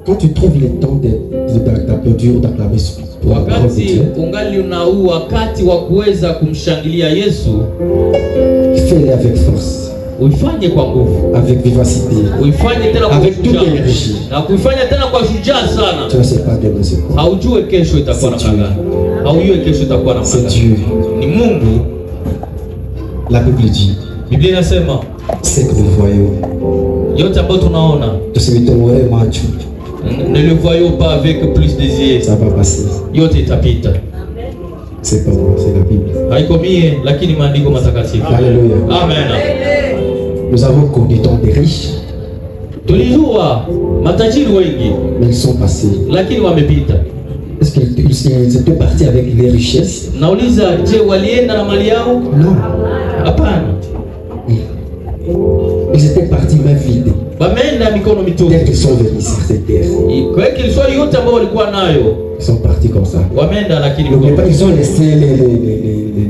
Quand tu trouves le temps d'applaudir, d'acclamer pour la parole de Dieu, ungali unau wakati wa kuweza kumshangilia Yesu, fais-le avec force, uifanye kwa nguvu, avec vivacité, uifanye tena kwa avec toute énergie. na kuifanya tena kwa shujaa sana. Tu ne sais pas demain c'est quoi. Haujue kesho itakuwa na gani. Haujue kesho itakuwa na gani. C'est Dieu. Ni Mungu. La Bible dit, Biblia inasema c'est que nous voyons. yote ambayo tunaona ne le voyons pas avec plus des yeux. Ça va passer. Yote itapita. C'est pas moi, c'est la Bible. Haiko mie lakini maandiko matakatifu. Alléluia. Amen. Nous avons connu tant de riches. Tulijua matajiri wengi mais ils sont passés. Lakini wamepita. Est-ce qu'ils étaient partis avec les richesses? Nauliza, je walienda na mali yao? Non. Hapana. Ils étaient partis main vide. Wameenda mikono mitupu. Dès qu'ils sont venus sur cette terre. Kwa hiyo swali yote ambao walikuwa nayo, ils sont partis comme ça. Wameenda lakini ils ont laissé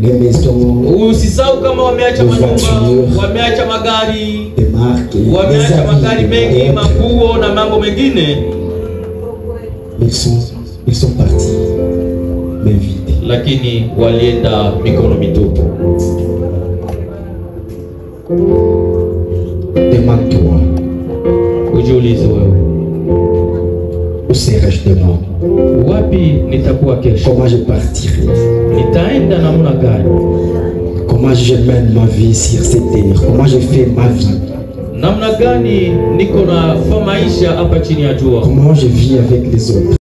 les maisons. Usisahau kama wameacha manyumba, wameacha magari, des marques, wameacha magari mengi, manguo na mambo mengine. Ils sont partis main vide. Lakini walienda mikono mitupu. Demande-toi. Ujiulize wewe. Où serai-je demain? Wapi nitakuwa kesho? Comment je partirai? Nitaenda namna gani? Comment je mène ma vie sur cette terre? Comment je fais ma vie? Namna gani niko na maisha hapa chini ya jua? Comment je vis avec les autres?